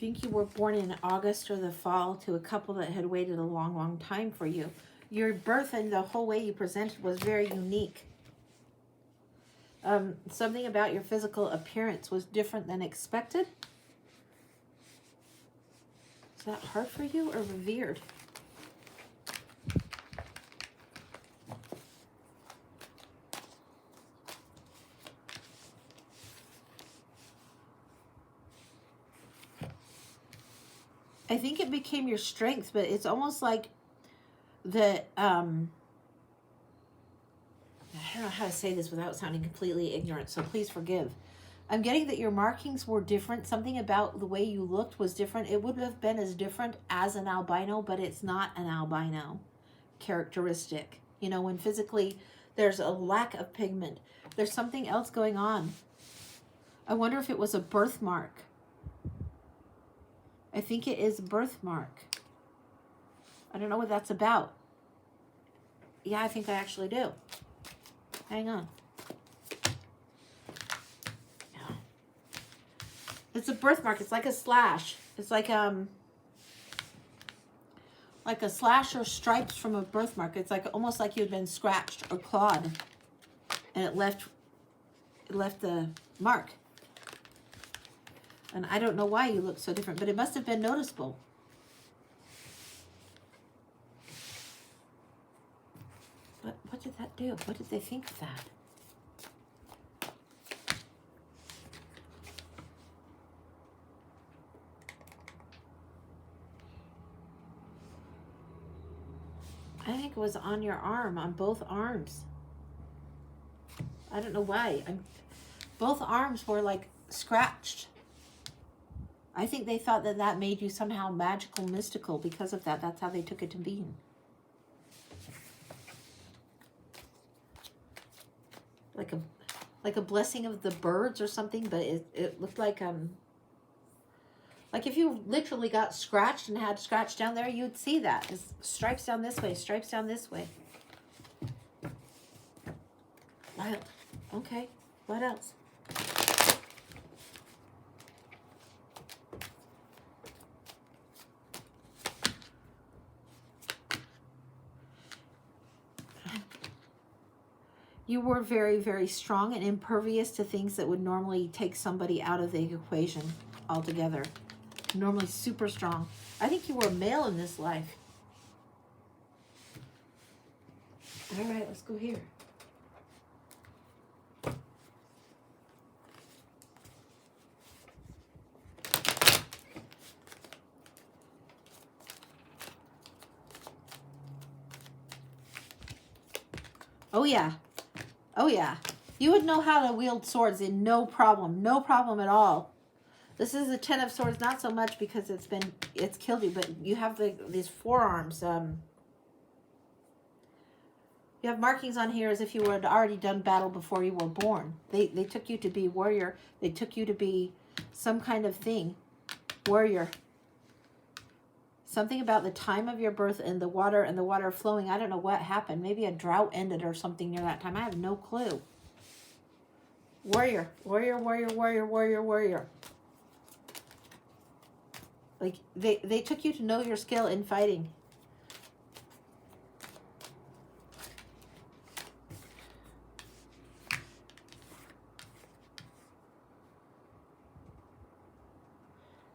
think you were born in August or the fall to a couple that had waited a long, long time for you. Your birth and the whole way you presented was very unique. Something about your physical appearance was different than expected. Is that hard for you or revered? I think it became your strength, but it's almost like the, I don't know how to say this without sounding completely ignorant, so please forgive. I'm getting that your markings were different. Something about the way you looked was different. It would have been as different as an albino, but it's not an albino characteristic. You know, when physically there's a lack of pigment, there's something else going on. I wonder if it was a birthmark. I think it is a birthmark. I don't know what that's about. Yeah, I think I actually do. Hang on. Yeah. It's a birthmark. It's like a slash. It's like a slash or stripes from a birthmark. It's like almost like you'd been scratched or clawed, and it left the mark. And I don't know why you look so different, but it must have been noticeable. But what did that do? What did they think of that? I think it was on your arm, on both arms. I don't know why. Both arms were like scratched. I think they thought that that made you somehow magical, mystical because of that. That's how they took it to being. Like a blessing of the birds or something, but it looked like if you literally got scratched and had scratch down there, you'd see that. It's stripes down this way, stripes down this way. Wild. Okay, what else? You were very, very strong and impervious to things that would normally take somebody out of the equation altogether. Normally super strong. I think you were a male in this life. All right, let's go here. Oh, yeah. Oh, yeah. You would know how to wield swords in no problem. No problem at all. This is the 10 of Swords, not so much because it's killed you, but you have these forearms. You have markings on here as if you had already done battle before you were born. They took you to be warrior. They took you to be some kind of thing. Warrior. Something about the time of your birth and the water flowing. I don't know what happened. Maybe a drought ended or something near that time. I have no clue. Warrior. Warrior, warrior, warrior, warrior, warrior. Like, they took you to know your skill in fighting.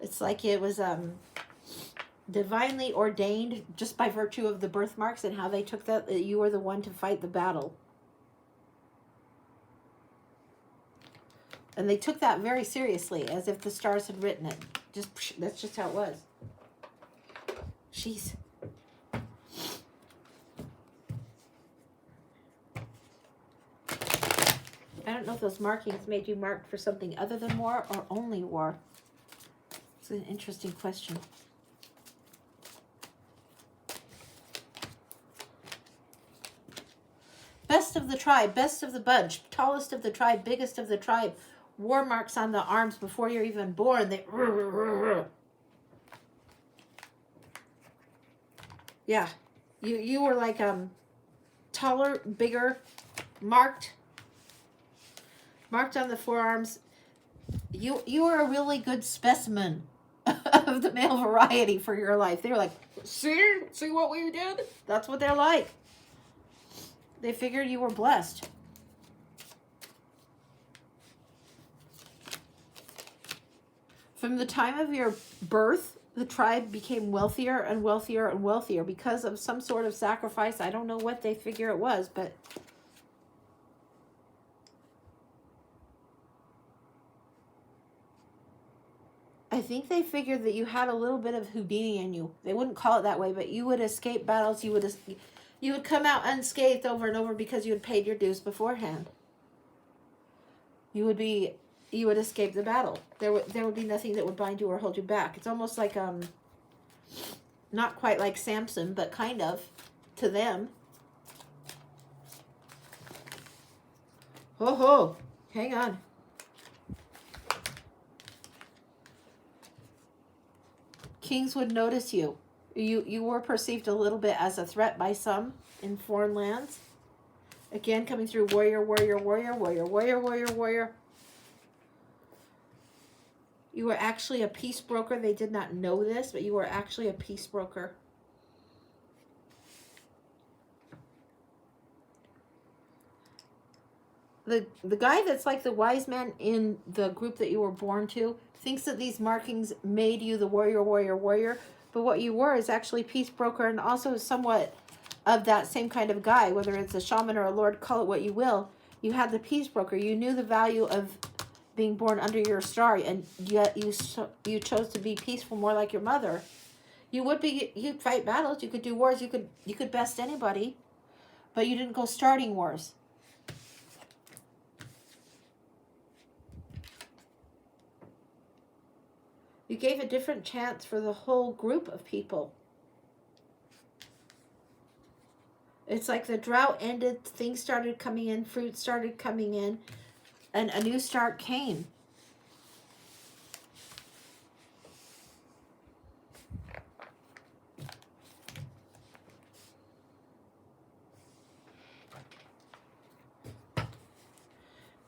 It's like it was divinely ordained just by virtue of the birthmarks and how they took that you were the one to fight the battle. And they took that very seriously, as if the stars had written it. That's just how it was. Jeez. I don't know if those markings made you marked for something other than war or only war. It's an interesting question. Best of the tribe, best of the bunch, tallest of the tribe, biggest of the tribe. War marks on the arms before you're even born. They, yeah, you were like taller, bigger, marked on the forearms. You were a really good specimen of the male variety for your life. They were like, see what we did? That's what they're like. They figured you were blessed. From the time of your birth, the tribe became wealthier and wealthier and wealthier because of some sort of sacrifice. I don't know what they figure it was, but I think they figured that you had a little bit of Houdini in you. They wouldn't call it that way, but you would escape battles. You would come out unscathed over and over because you had paid your dues beforehand. You would escape the battle. There would be nothing that would bind you or hold you back. It's almost like not quite like Samson, but kind of to them. Ho ho, hang on. Kings would notice you. You were perceived a little bit as a threat by some in foreign lands. Again, coming through warrior, warrior, warrior, warrior, warrior, warrior, warrior. You were actually a peace broker. They did not know this, but you were actually a peace broker. The guy that's like the wise man in the group that you were born to thinks that these markings made you the warrior, warrior, warrior. But what you were is actually peace broker, and also somewhat of that same kind of guy, whether it's a shaman or a lord, call it what you will. You had the peace broker. You knew the value of being born under your star, and yet you chose to be peaceful, more like your mother. You'd fight battles, you could do wars, you could best anybody, but you didn't go starting wars. You gave a different chance for the whole group of people. It's like the drought ended, things started coming in, fruit started coming in, and a new start came.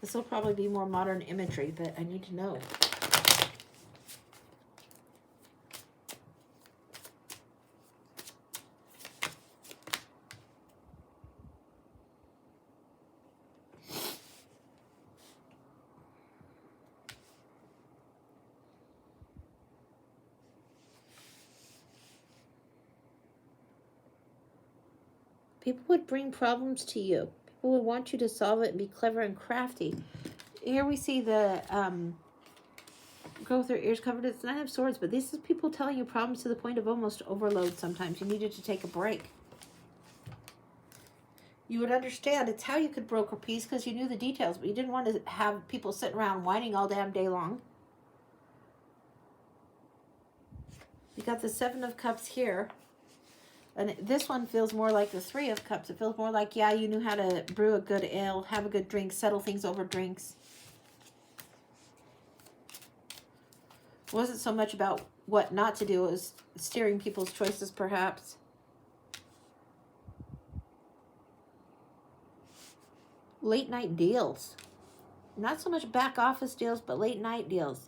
This will probably be more modern imagery, but I need to know. People would bring problems to you. People would want you to solve it and be clever and crafty. Here we see the girl with her ears covered. It's Nine of Swords, but this is people telling you problems to the point of almost overload sometimes. You needed to take a break. You would understand it's how you could broker peace because you knew the details, but you didn't want to have people sitting around whining all damn day long. You got the Seven of Cups here. And this one feels more like the Three of Cups. It feels more like, yeah, you knew how to brew a good ale, have a good drink, settle things over drinks. It wasn't so much about what not to do. It was steering people's choices, perhaps. Late night deals. Not so much back office deals, but late night deals.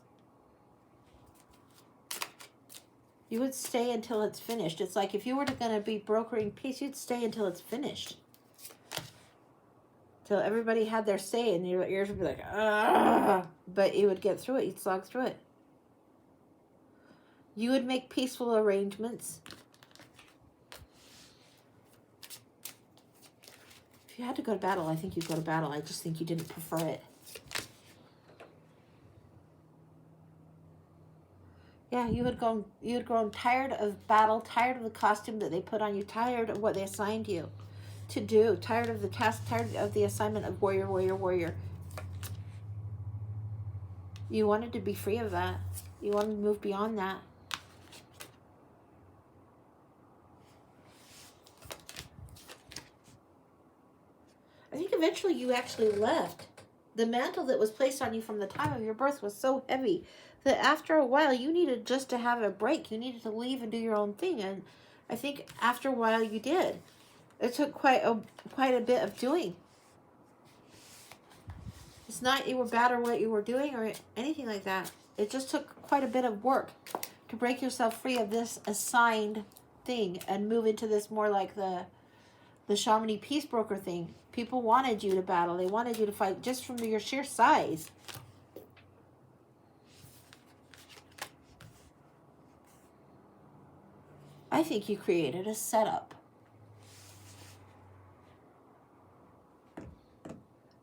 You would stay until it's finished. It's like if you were going to be brokering peace, you'd stay until it's finished. Till everybody had their say and your ears would be like, ah. But you would get through it. You'd slog through it. You would make peaceful arrangements. If you had to go to battle, I think you'd go to battle. I just think you didn't prefer it. Yeah, you had grown tired of battle, tired of the costume that they put on you, tired of what they assigned you to do, tired of the task, tired of the assignment of warrior, warrior, warrior. You wanted to be free of that. You wanted to move beyond that. I think eventually you actually left. The mantle that was placed on you from the time of your birth was so heavy that after a while you needed just to have a break. You needed to leave and do your own thing. And I think after a while you did. It took quite a bit of doing. It's not you were bad or what you were doing or anything like that. It just took quite a bit of work to break yourself free of this assigned thing and move into this more like the shamani peace broker thing. People wanted you to battle. They wanted you to fight just from your sheer size. I think you created a setup.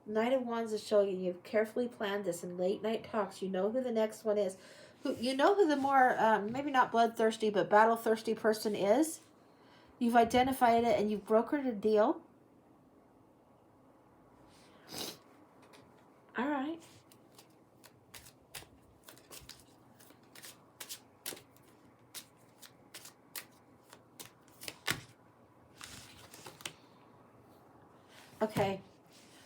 Knight of Wands is showing you've carefully planned this in late night talks. You know who the next one is. You know who the more, maybe not bloodthirsty, but battle-thirsty person is. You've identified it and you've brokered a deal. All right. Okay.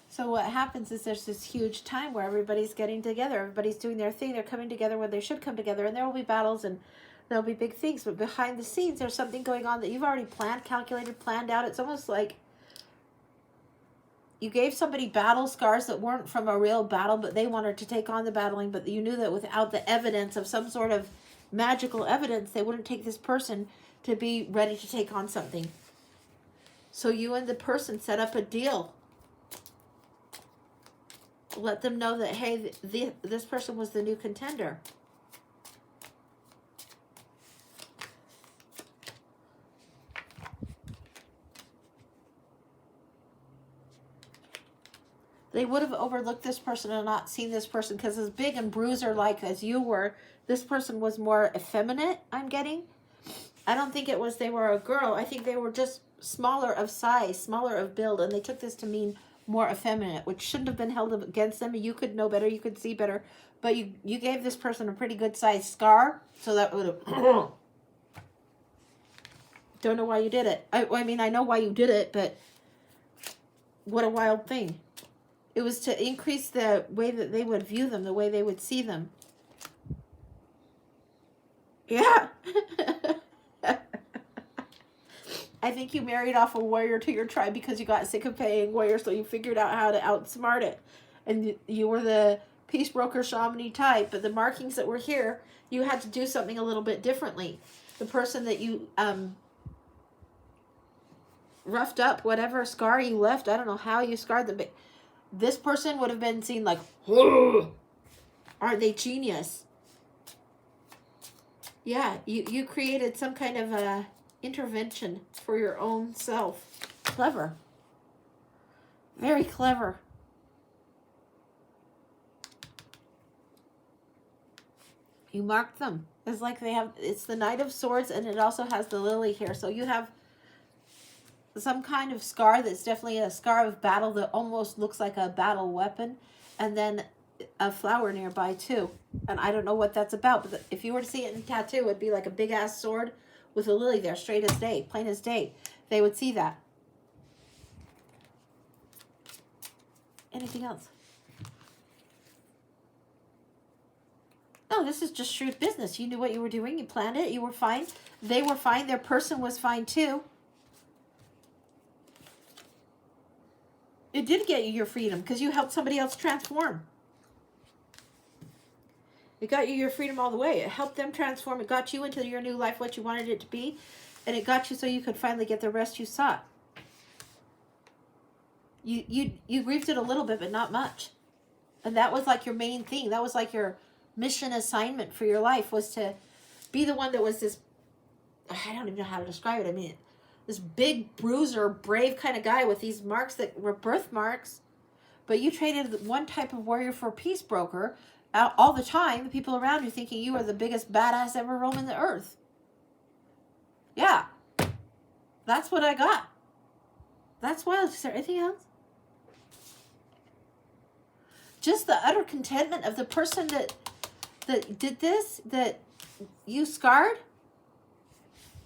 So what happens is there's this huge time where everybody's getting together. Everybody's doing their thing. They're coming together when they should come together. And there will be battles and there'll be big things. But behind the scenes, there's something going on that you've already planned, calculated, planned out. It's almost like you gave somebody battle scars that weren't from a real battle, but they wanted to take on the battling. But you knew that without the evidence of some sort of magical evidence, they wouldn't take this person to be ready to take on something. So you and the person set up a deal. Let them know that, hey, this person was the new contender. They would have overlooked this person and not seen this person because as big and bruiser-like as you were, this person was more effeminate, I'm getting. I don't think it was they were a girl. I think they were just smaller of size, smaller of build, and they took this to mean more effeminate, which shouldn't have been held against them. You could know better, you could see better, but you gave this person a pretty good sized scar, so that would have don't know why you did it. I mean, I know why you did it, but what a wild thing. It was to increase the way that they would view them, the way they would see them. Yeah. I think you married off a warrior to your tribe because you got sick of paying warriors, so you figured out how to outsmart it. And you were the peace broker shamani type, but the markings that were here, you had to do something a little bit differently. The person that you roughed up, whatever scar you left, I don't know how you scarred them, but this person would have been seen like, aren't they genius? Yeah, you created some kind of a intervention for your own self. Clever. Very clever. You marked them. It's like they have, it's the Knight of Swords and it also has the lily here. So you have some kind of scar that's definitely a scar of battle that almost looks like a battle weapon. And then a flower nearby too. And I don't know what that's about, but if you were to see it in tattoo, it would be like a big ass sword with a lily there, straight as day, plain as day. They would see that. Anything else? No, this is just shrewd business. You knew what you were doing. You planned it. You were fine. They were fine. Their person was fine too. It did get you your freedom because you helped somebody else transform. It got you your freedom all the way. It helped them transform. It got you into your new life, what you wanted it to be. And it got you so you could finally get the rest you sought. You grieved it a little bit, but not much. And that was like your main thing. That was like your mission assignment for your life, was to be the one that was this, I don't even know how to describe it. I mean, this big bruiser, brave kind of guy with these marks that were birthmarks. But you traded one type of warrior for a peace broker all the time, the people around you thinking you are the biggest badass ever roaming the earth. Yeah. That's what I got. That's wild. Is there anything else? Just the utter contentment of the person that did this, that you scarred.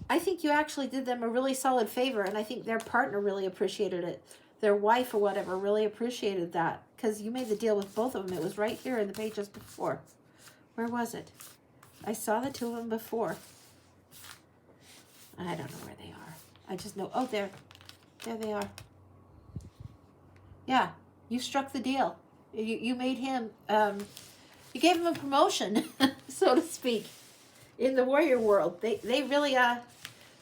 I think you actually did them a really solid favor, and I think their partner really appreciated it. Their wife or whatever really appreciated that, because you made the deal with both of them. It was right here in the pages before. Where was it? I saw the two of them before. I don't know where they are. I just know, oh, there they are. Yeah, you struck the deal. You made him, you gave him a promotion, so to speak. in the warrior world. They really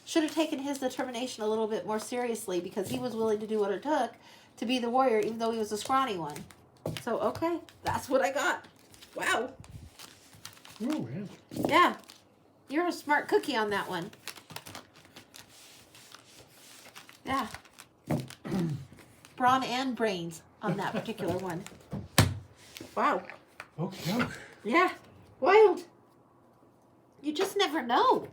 should have taken his determination a little bit more seriously, because he was willing to do what it took to be the warrior, even though he was a scrawny one. So, okay, that's what I got. Wow. Oh, yeah. Yeah. You're a smart cookie on that one. Yeah. Brawn and brains on that particular one. Wow. Okay. Yeah. Wild. You just never know.